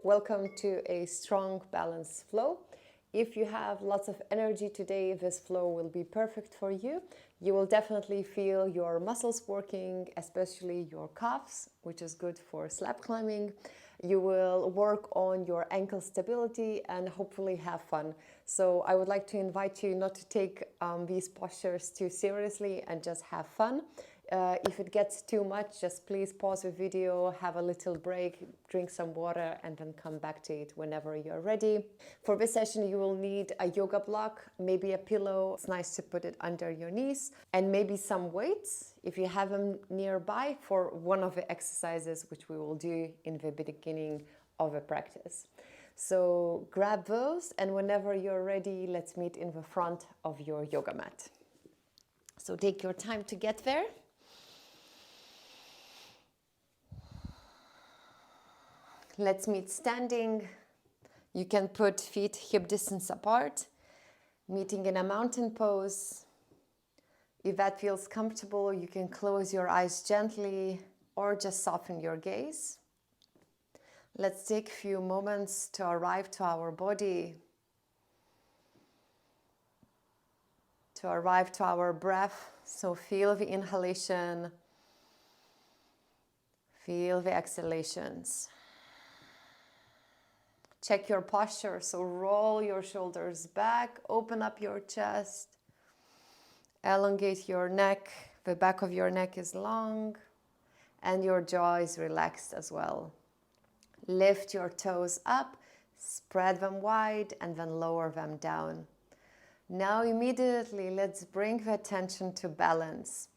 Welcome to a strong balance flow. If you have lots of energy today, this flow will be perfect for you. You will definitely feel your muscles working, especially your calves, which is good for slab climbing. You will work on your ankle stability and hopefully have fun. So I would like to invite you not to take these postures too seriously and just have fun. If it gets too much, just please pause the video, have a little break, drink some water, and then come back to it whenever you're ready. For this session, you will need a yoga block, maybe a pillow. It's nice to put it under your knees, and maybe some weights if you have them nearby for one of the exercises which we will do in the beginning of the practice. So grab those, and whenever you're ready, let's meet in the front of your yoga mat. So take your time to get there. Let's meet standing. You can put feet hip distance apart, meeting in a mountain pose. If that feels comfortable, you can close your eyes gently or just soften your gaze. Let's take a few moments to arrive to our body, to arrive to our breath. So feel the inhalation, feel the exhalations. Check your posture, so roll your shoulders back, open up your chest, elongate your neck. The back of your neck is long and your jaw is relaxed as well. Lift your toes up, spread them wide, and then lower them down. Now immediately let's bring the attention to balance.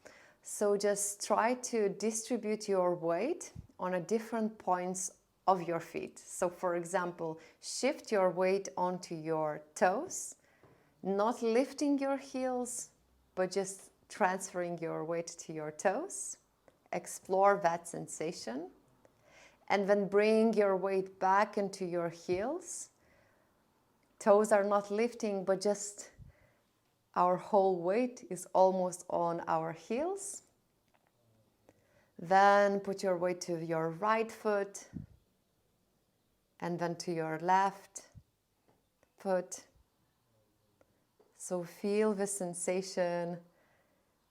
So just try to distribute your weight on a different points of your feet. So for example, shift your weight onto your toes, not lifting your heels, but just transferring your weight to your toes. Explore that sensation. And then bring your weight back into your heels. Toes are not lifting, but just our whole weight is almost on our heels. Then put your weight to your right foot, and then to your left foot. So feel the sensation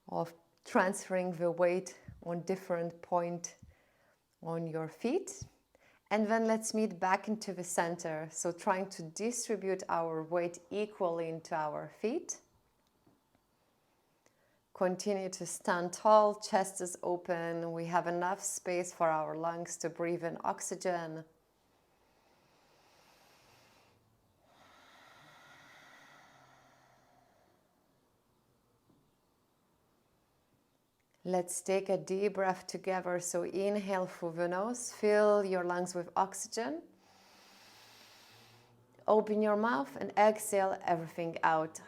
of transferring the weight on different point on your feet. And then let's meet back into the center. So trying to distribute our weight equally into our feet. Continue to stand tall, chest is open. We have enough space for our lungs to breathe in oxygen. Let's take a deep breath together. So inhale through the nose, fill your lungs with oxygen. Open your mouth and exhale everything out.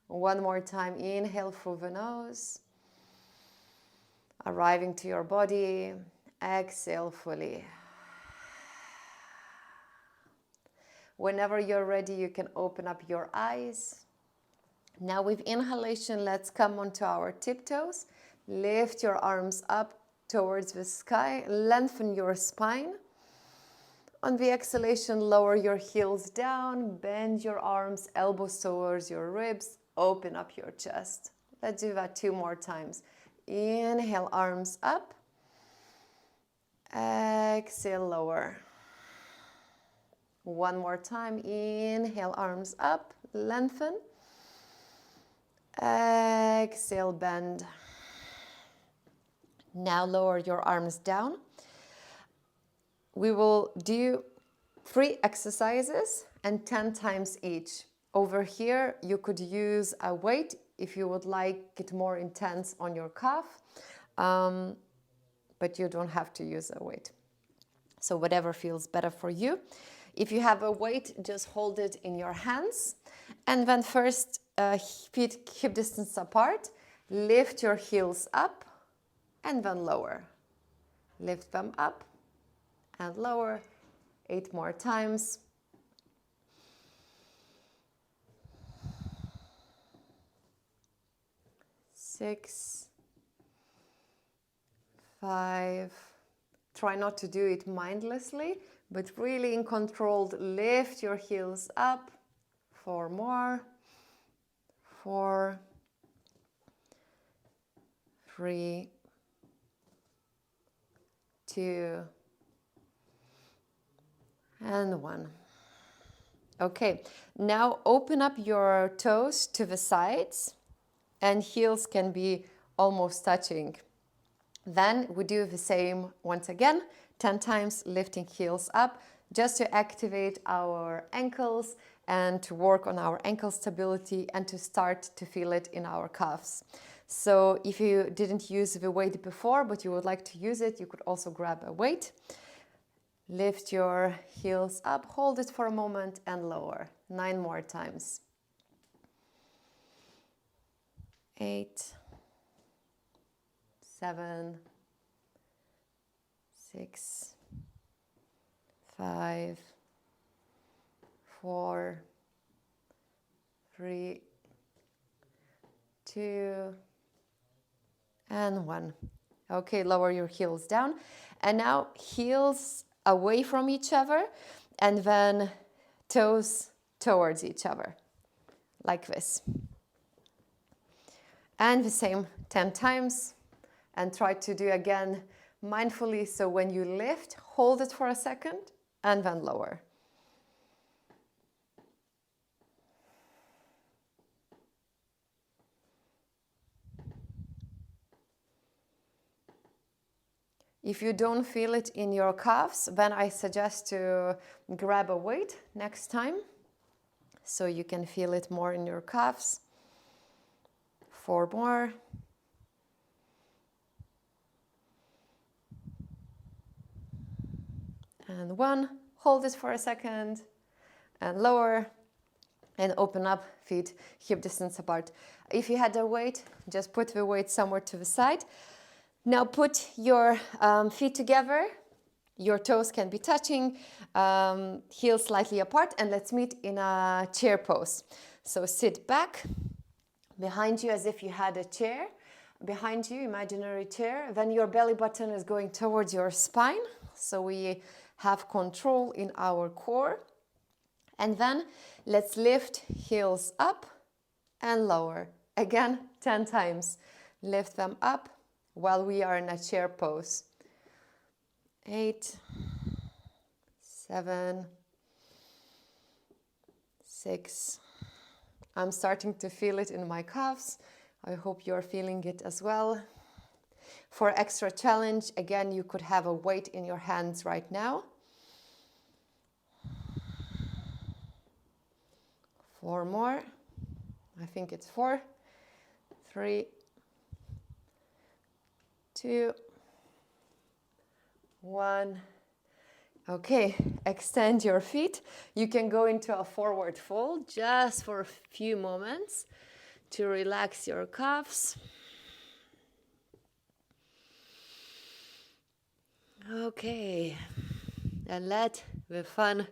One more time, inhale through the nose. Arriving to your body, exhale fully. Whenever you're ready, you can open up your eyes. Now with inhalation, let's come onto our tiptoes. Lift your arms up towards the sky. Lengthen your spine. On the exhalation, lower your heels down. Bend your arms, elbows towards your ribs. Open up your chest. Let's do that 2 more times. Inhale, arms up. Exhale, lower. 1 more time. Inhale, arms up. Lengthen. Exhale, bend. Now lower your arms down. We will do 3 exercises and 10 times each. Over here, you could use a weight if you would like it more intense on your calf, but you don't have to use a weight. So whatever feels better for you. If you have a weight, just hold it in your hands. And then first, feet hip distance apart. Lift your heels up and then lower. Lift them up and lower. 8 more times. 6, 5. Try not to do it mindlessly, but really in controlled. Lift your heels up. 4 more. 4, 3, 2, and 1. Okay, now open up your toes to the sides and heels can be almost touching. Then we do the same once again, 10 times, lifting heels up just to activate our ankles and to work on our ankle stability and to start to feel it in our calves. So if you didn't use the weight before, but you would like to use it, you could also grab a weight. Lift your heels up, hold it for a moment and lower. 9 more times. 8, 7, 6, 5, 4, 3, 2, and 1. Okay, lower your heels down. And now heels away from each other and then toes towards each other, like this. And the same 10 times. And try to do again mindfully. So when you lift, hold it for a second and then lower. If you don't feel it in your calves, then I suggest to grab a weight next time so you can feel it more in your calves. 4 more. And 1. Hold it for a second and lower and open up, feet hip distance apart. If you had a weight, just put the weight somewhere to the side. Now put your feet together, your toes can be touching, heels slightly apart, and let's meet in a chair pose. So sit back, behind you as if you had a chair, behind you, imaginary chair, then your belly button is going towards your spine, so we have control in our core. And then let's lift heels up and lower. Again, 10 times. Lift them up while we are in a chair pose. 8, 7, 6. I'm starting to feel it in my calves. I hope you're feeling it as well. For extra challenge, again, you could have a weight in your hands right now. 4 more. I think it's 4, 3, 2, 1. Okay, extend your feet. You can go into a forward fold just for a few moments to relax your calves. Okay, and let the fun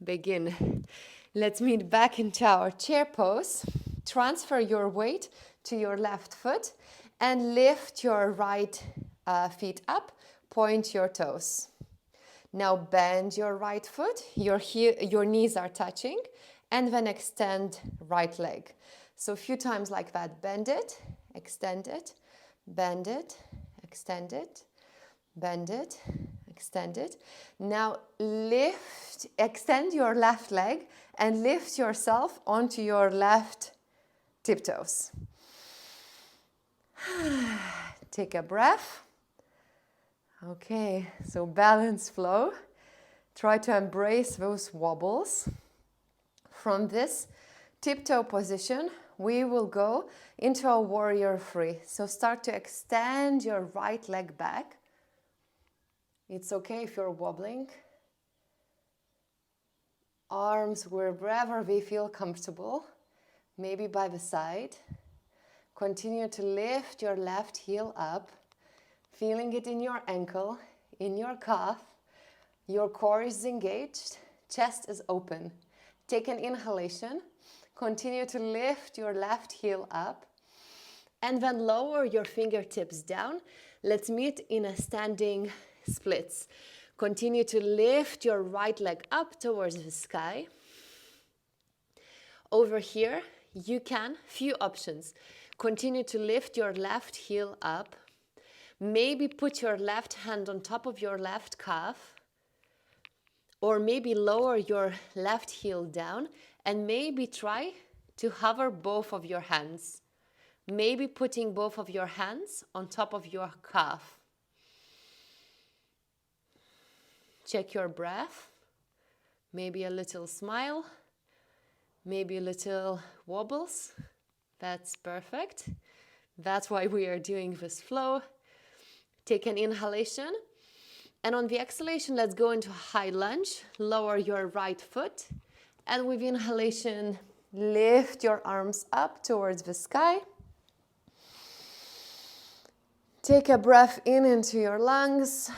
begin. Let's meet back into our chair pose. Transfer your weight to your left foot and lift your right feet up. Point your toes. Now bend your right foot. Your knees are touching. And then extend right leg. So a few times like that. Bend it, extend it, bend it, extend it, bend it, extend it. Now extend your left leg and lift yourself onto your left tiptoes. Take a breath. Okay, so balance flow. Try to embrace those wobbles. From this tiptoe position, we will go into a warrior three. So start to extend your right leg back. It's okay if you're wobbling. Arms wherever they feel comfortable, maybe by the side. Continue to lift your left heel up, feeling it in your ankle, in your calf. Your core is engaged, chest is open. Take an inhalation. Continue to lift your left heel up and then lower your fingertips down Let's meet in a standing splits. Continue to lift your right leg up towards the sky. Over here, you can, few options. Continue to lift your left heel up. Maybe put your left hand on top of your left calf. Or maybe lower your left heel down and maybe try to hover both of your hands. Maybe putting both of your hands on top of your calf. Check your breath. Maybe a little smile. Maybe a little wobbles. That's perfect. That's why we are doing this flow. Take an inhalation. And on the exhalation, let's go into a high lunge. Lower your right foot. And with inhalation, lift your arms up towards the sky. Take a breath in into your lungs.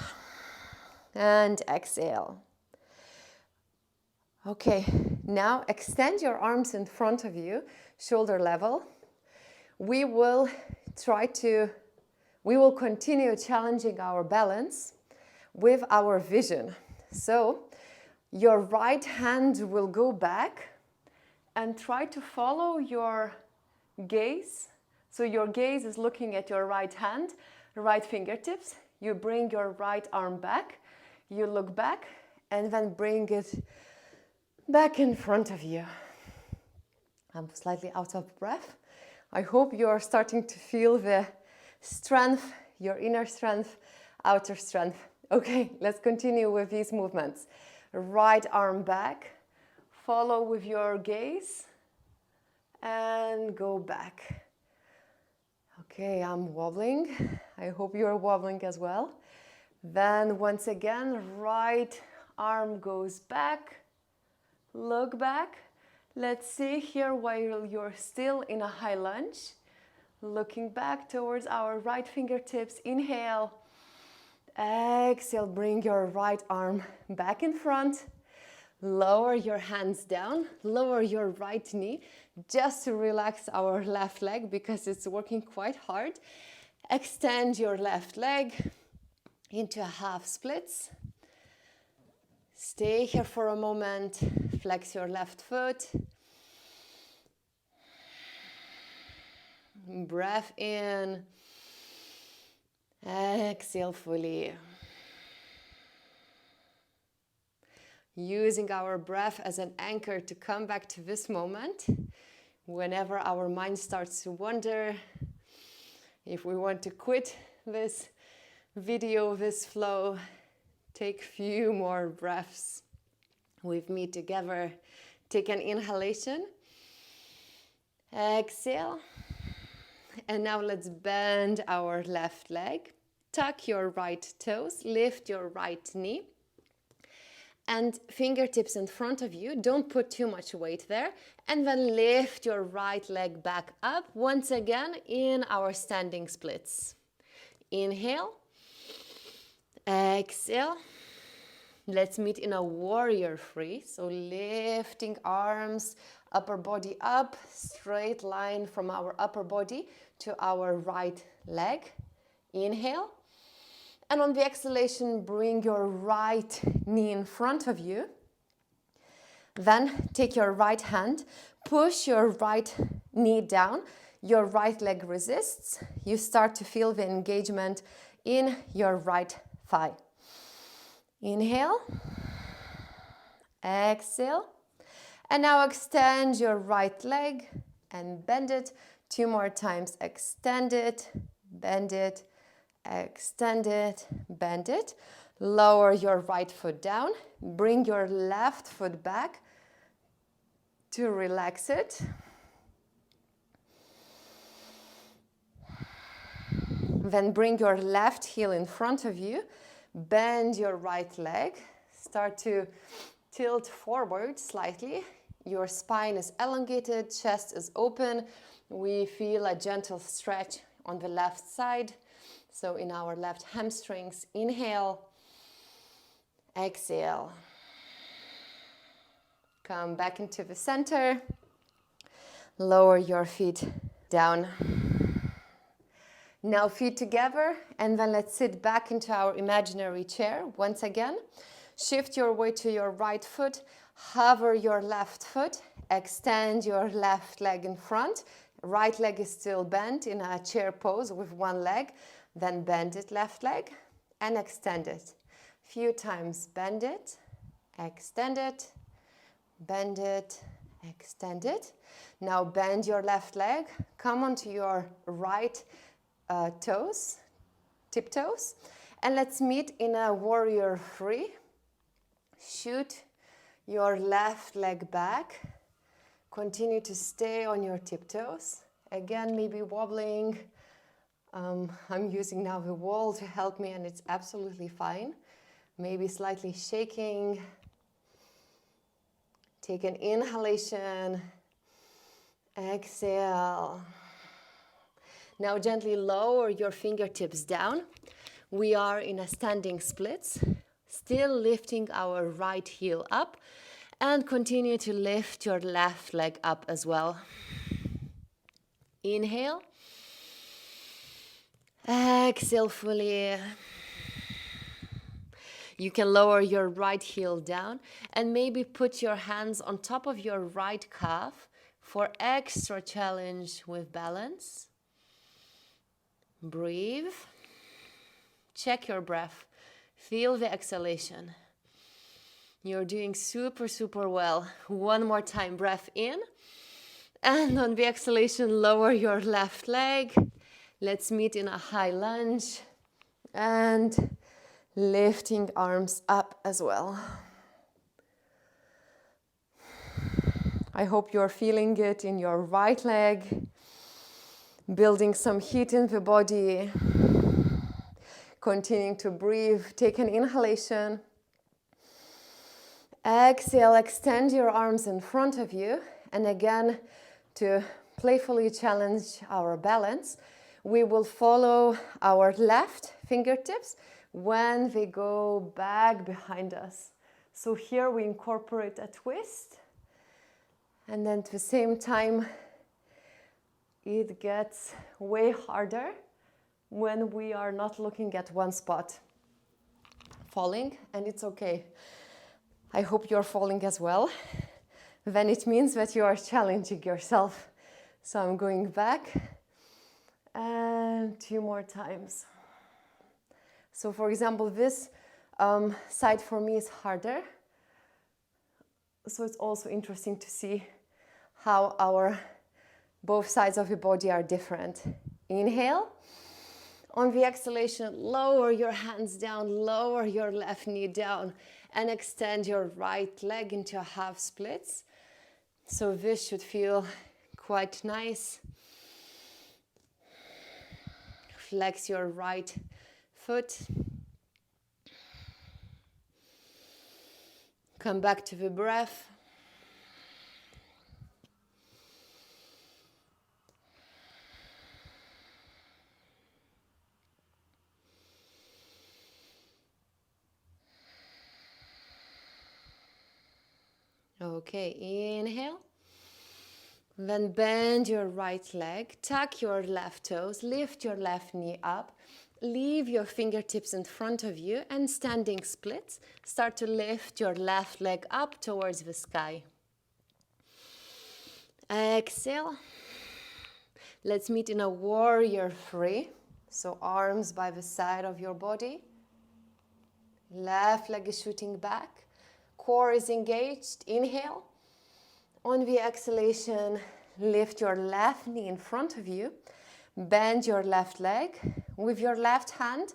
And exhale. Okay, now extend your arms in front of you, shoulder level. We will continue challenging our balance with our vision. So your right hand will go back and try to follow your gaze. So your gaze is looking at your right hand, right fingertips. You bring your right arm back. You look back and then bring it back in front of you. I'm slightly out of breath. I hope you're starting to feel the strength, your inner strength, outer strength. Okay, let's continue with these movements. Right arm back, follow with your gaze, and go back. Okay, I'm wobbling. I hope you're wobbling as well. Then once again, right arm goes back, look back. Let's see here while you're still in a high lunge. Looking back towards our right fingertips, inhale. Exhale, bring your right arm back in front. Lower your hands down, lower your right knee, just to relax our left leg because it's working quite hard. Extend your left leg into a half splits. Stay here for a moment, flex your left foot. Breath in, exhale fully. Using our breath as an anchor to come back to this moment. Whenever our mind starts to wander, if we want to quit this video, this flow, take few more breaths with me together. Take an inhalation. Exhale. And now let's bend our left leg. Tuck your right toes. Lift your right knee. And fingertips in front of you. Don't put too much weight there. And then lift your right leg back up. Once again in our standing splits. Inhale. Exhale. Let's meet in a warrior three. So lifting arms, upper body up, straight line from our upper body to our right leg. Inhale. And on the exhalation, bring your right knee in front of you. Then take your right hand, push your right knee down. Your right leg resists. You start to feel the engagement in your right thigh. Inhale. Exhale. And now extend your right leg and bend it. 2 more times. Extend it, bend it, extend it, bend it. Lower your right foot down. Bring your left foot back to relax it. Then bring your left heel in front of you. Bend your right leg. Start to tilt forward slightly. Your spine is elongated, chest is open. We feel a gentle stretch on the left side. So in our left hamstrings, inhale, exhale. Come back into the center. Lower your feet down. Now feet together, and then let's sit back into our imaginary chair once again. Shift your weight to your right foot, hover your left foot, extend your left leg in front. Right leg is still bent in a chair pose with one leg. Then bend it, left leg, and extend it. Few times, bend it, extend it, bend it, extend it. Now bend your left leg, come onto your right toes, tiptoes, and let's meet in a warrior three. Shoot your left leg back. Continue to stay on your tiptoes. Again, maybe wobbling. I'm using now the wall to help me, and it's absolutely fine. Maybe slightly shaking. Take an inhalation. Exhale. Now gently lower your fingertips down. We are in a standing splits, still lifting our right heel up, and continue to lift your left leg up as well. Inhale. Exhale fully. You can lower your right heel down and maybe put your hands on top of your right calf for extra challenge with balance. Breathe. Check your breath. Feel the exhalation. You're doing super, super well. One more time, breath in. And on the exhalation, lower your left leg. Let's meet in a high lunge. And lifting arms up as well. I hope you're feeling it in your right leg. Building some heat in the body. Continuing to breathe. Take an inhalation. Exhale, extend your arms in front of you. And again, to playfully challenge our balance, we will follow our left fingertips when they go back behind us. So here we incorporate a twist. And then at the same time, it gets way harder when we are not looking at one spot. Falling, and it's okay. I hope you're falling as well. Then it means that you are challenging yourself. So I'm going back and 2 more times. So for example, this side for me is harder. So it's also interesting to see how our both sides of the body are different. Inhale. On the exhalation, lower your hands down, lower your left knee down, and extend your right leg into a half splits. So this should feel quite nice. Flex your right foot. Come back to the breath. Okay, inhale. Then bend your right leg, tuck your left toes, lift your left knee up, leave your fingertips in front of you, and standing splits, start to lift your left leg up towards the sky. Exhale. Let's meet in a warrior three. So arms by the side of your body. Left leg is shooting back. Core is engaged. Inhale. On the exhalation, lift your left knee in front of you. Bend your left leg. With your left hand,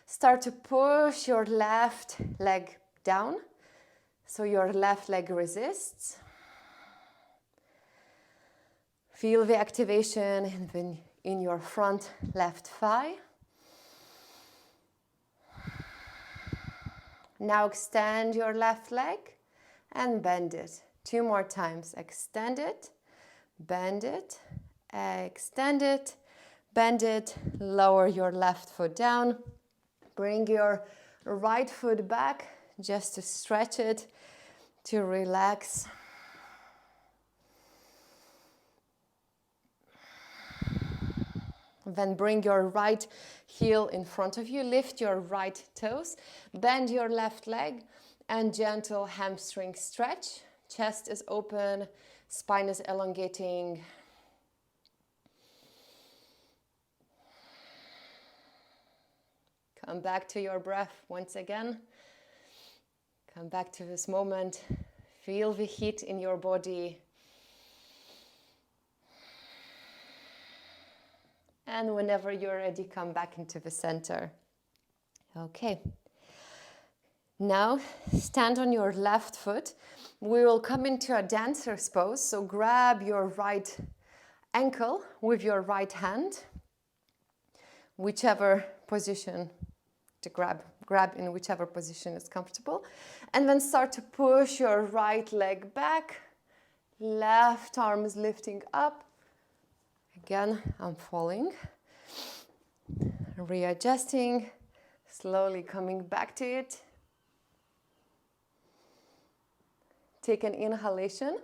start to push your left leg down. So your left leg resists. Feel the activation in your front left thigh. Now extend your left leg and bend it. 2 more times. Extend it, bend it, extend it, bend it. Lower your left foot down. Bring your right foot back just to stretch it, to relax. Then bring your right heel in front of you, lift your right toes, bend your left leg, and gentle hamstring stretch. Chest is open, spine is elongating. Come back to your breath once again. Come back to this moment. Feel the heat in your body. And whenever you're ready, come back into the center. Okay. Now, stand on your left foot. We will come into a dancer's pose. So grab your right ankle with your right hand, whichever position to grab in whichever position is comfortable. And then start to push your right leg back. Left arm is lifting up. Again, I'm falling. Readjusting. Slowly coming back to it. Take an inhalation.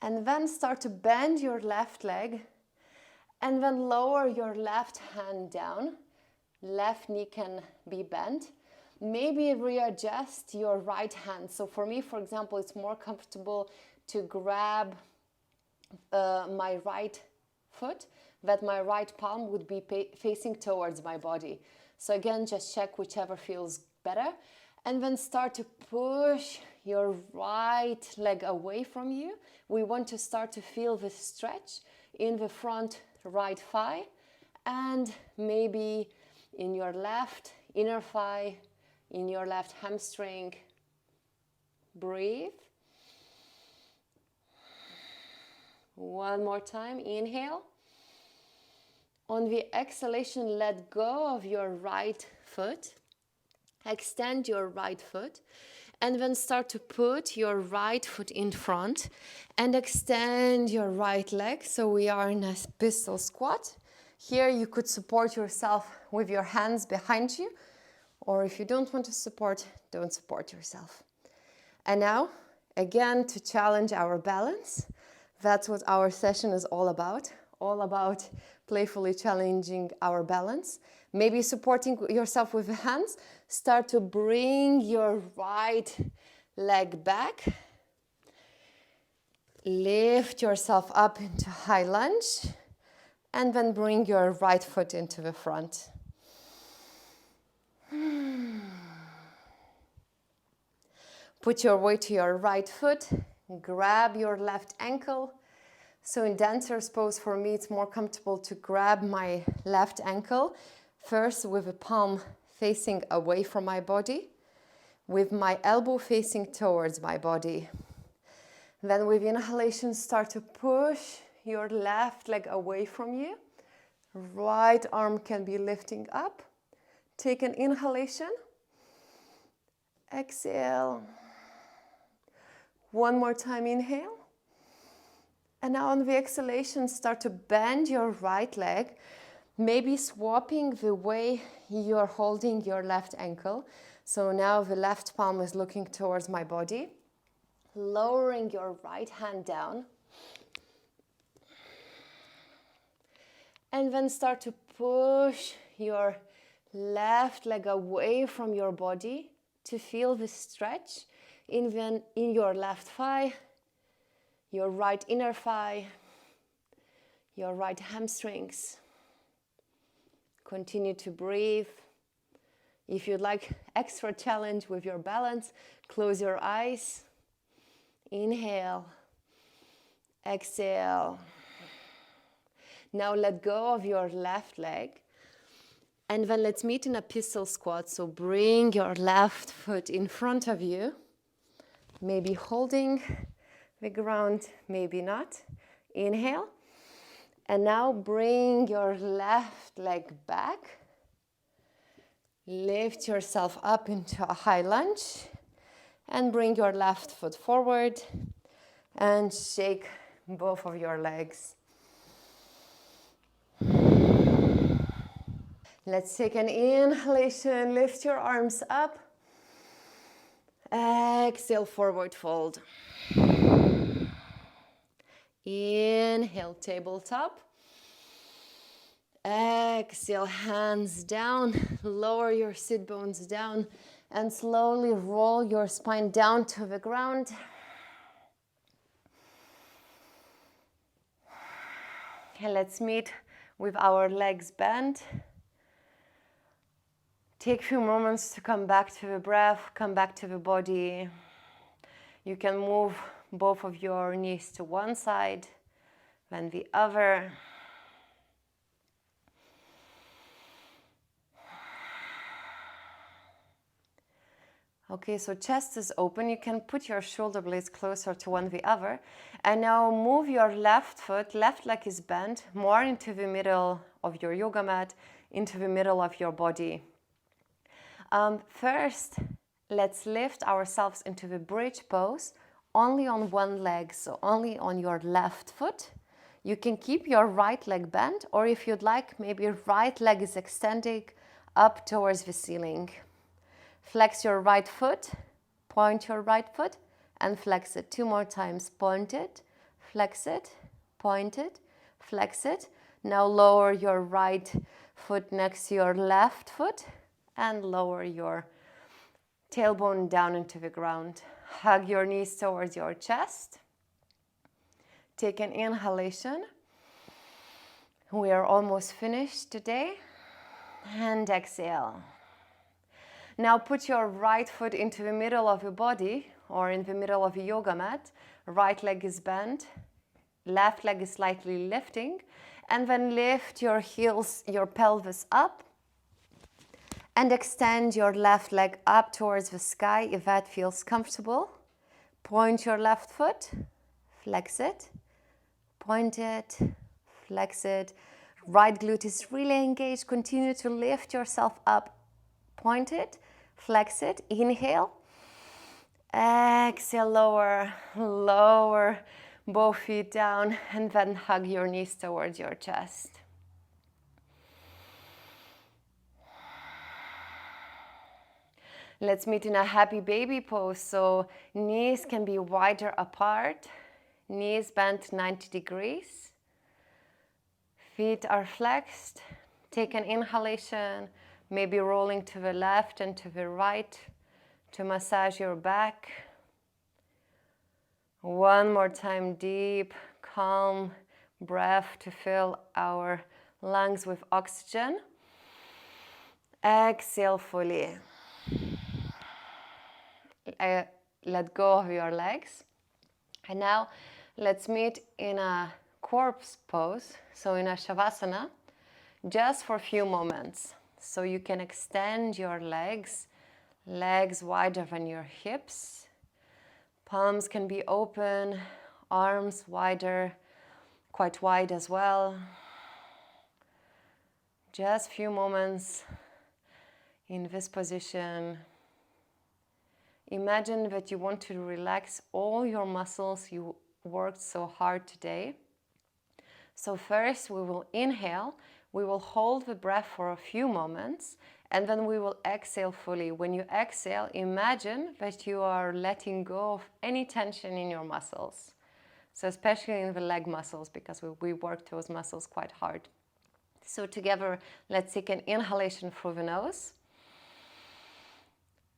And then start to bend your left leg. And then lower your left hand down. Left knee can be bent. Maybe readjust your right hand. So for me, for example, it's more comfortable to grab my right foot, that my right palm would be facing towards my body. So again, just check whichever feels better. And then start to push your right leg away from you. We want to start to feel the stretch in the front right thigh and maybe in your left inner thigh, in your left hamstring. Breathe. One more time, inhale. On the exhalation, let go of your right foot. Extend your right foot. And then start to put your right foot in front and extend your right leg. So we are in a pistol squat. Here you could support yourself with your hands behind you. Or if you don't want to support, don't support yourself. And now, again, to challenge our balance. That's what our session is all about playfully challenging our balance. Maybe supporting yourself with the hands. Start to bring your right leg back. Lift yourself up into high lunge. And then bring your right foot into the front. Put your weight to your right foot. Grab your left ankle. So in dancer's pose, for me, it's more comfortable to grab my left ankle. First with the palm facing away from my body. With my elbow facing towards my body. Then with inhalation, start to push your left leg away from you. Right arm can be lifting up. Take an inhalation. Exhale. One more time, inhale. And now on the exhalation, start to bend your right leg, maybe swapping the way you're holding your left ankle. So now the left palm is looking towards my body. Lowering your right hand down. And then start to push your left leg away from your body to feel the stretch in your left thigh, your right inner thigh, your right hamstrings. Continue to breathe. If you'd like extra challenge with your balance, close your eyes. Inhale. Exhale. Now let go of your left leg. And then let's meet in a pistol squat. So bring your left foot in front of you. Maybe holding the ground, maybe not. Inhale. And now bring your left leg back. Lift yourself up into a high lunge. And bring your left foot forward. And shake both of your legs. Let's take an inhalation. Lift your arms up. Exhale, forward fold. Inhale, tabletop. Exhale, hands down, lower your sit bones down, and slowly roll your spine down to the ground. And let's meet with our legs bent. Take a few moments to come back to the breath, come back to the body. You can move both of your knees to one side, then the other. Okay, so chest is open. You can put your shoulder blades closer to one the other. And now move your left foot, left leg is bent, more into the middle of your yoga mat, into the middle of your body. First, let's lift ourselves into the bridge pose, only on one leg, so only on your left foot. You can keep your right leg bent, or if you'd like, maybe your right leg is extending up towards the ceiling. Flex your right foot, point your right foot, and flex it. 2 more times. Point it, flex it, point it, flex it. Now lower your right foot next to your left foot and lower your tailbone down into the ground. Hug your knees towards your chest. Take an inhalation. We are almost finished today. And exhale. Now put your right foot into the middle of your body or in the middle of a yoga mat. Right leg is bent, left leg is slightly lifting, and then lift your heels, your pelvis up, and extend your left leg up towards the sky if that feels comfortable. Point your left foot, flex it, point it, flex it. Right glute is really engaged. Continue to lift yourself up. Point it, flex it, inhale, exhale, lower, lower both feet down, and then hug your knees towards your chest. Let's meet in a happy baby pose. So knees can be wider apart, knees bent 90 degrees, feet are flexed. Take an inhalation, maybe rolling to the left and to the right to massage your back. One more time, deep, calm breath to fill our lungs with oxygen. Exhale fully. Let go of your legs. And now let's meet in a corpse pose, so in a Savasana, just for a few moments. So you can extend your legs, legs wider than your hips. Palms can be open, arms wider, quite wide as well. Just a few moments in this position. Imagine that you want to relax all your muscles you worked so hard today. So first we will inhale, we will hold the breath for a few moments, and then we will exhale fully. When you exhale, imagine that you are letting go of any tension in your muscles. So especially in the leg muscles, because we work those muscles quite hard. So together, let's take an inhalation through the nose.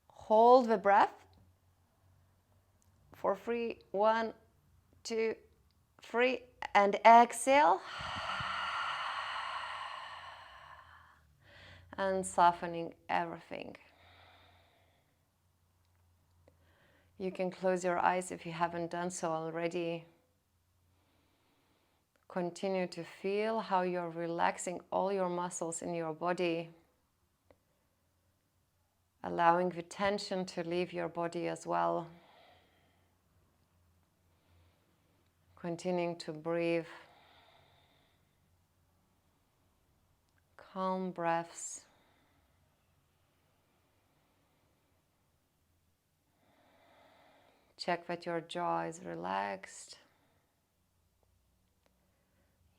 Hold the breath for 3, 1, 2, 3, and exhale. And softening everything. You can close your eyes if you haven't done so already. Continue to feel how you're relaxing all your muscles in your body, allowing the tension to leave your body as well. Continuing to breathe. Calm breaths. Check that your jaw is relaxed.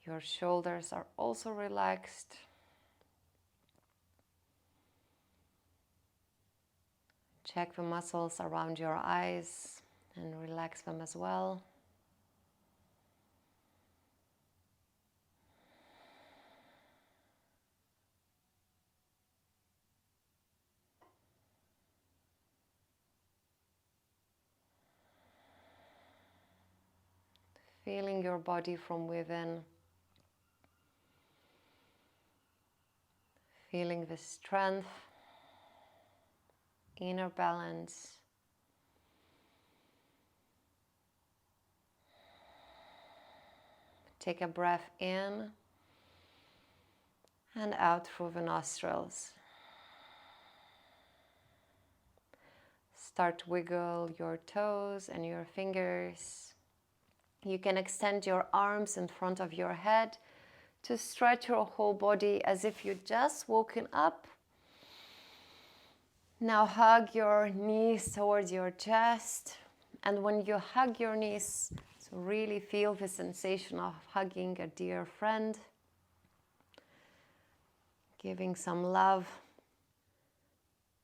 Your shoulders are also relaxed. Check the muscles around your eyes and relax them as well. feeling your body from within, feeling the strength, inner balance. Take a breath in and out through the nostrils. Start to wiggle your toes and your fingers. You can extend your arms in front of your head to stretch your whole body as if you just woken up. Now hug your knees towards your chest. And when you hug your knees, so really feel the sensation of hugging a dear friend. Giving some love,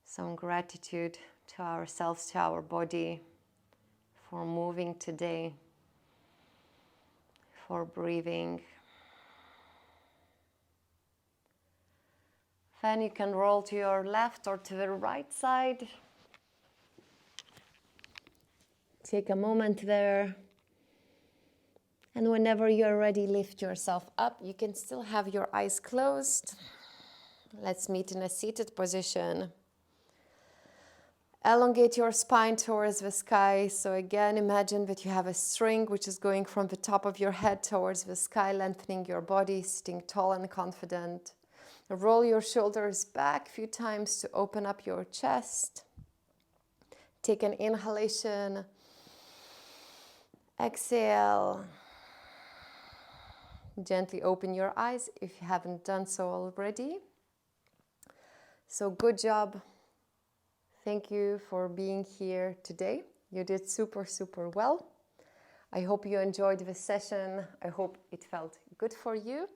some gratitude to ourselves, to our body, for moving today, for breathing. Then you can roll to your left or to the right side. Take a moment there. And whenever you're ready, lift yourself up. You can still have your eyes closed. Let's meet in a seated position. Elongate your spine towards the sky. So again, imagine that you have a string which is going from the top of your head towards the sky, lengthening your body, sitting tall and confident. Roll your shoulders back a few times to open up your chest. Take an inhalation. Exhale. Gently open your eyes if you haven't done so already. So good job. Thank you for being here today. You did super, super well. I hope you enjoyed this session. I hope it felt good for you.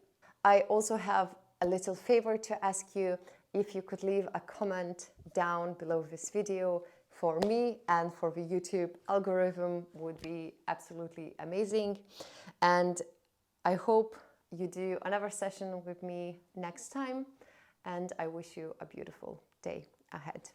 I also have a little favor to ask you. If you could leave a comment down below this video for me and for the YouTube algorithm would be absolutely amazing. And I hope you do another session with me next time. And I wish you a beautiful day ahead.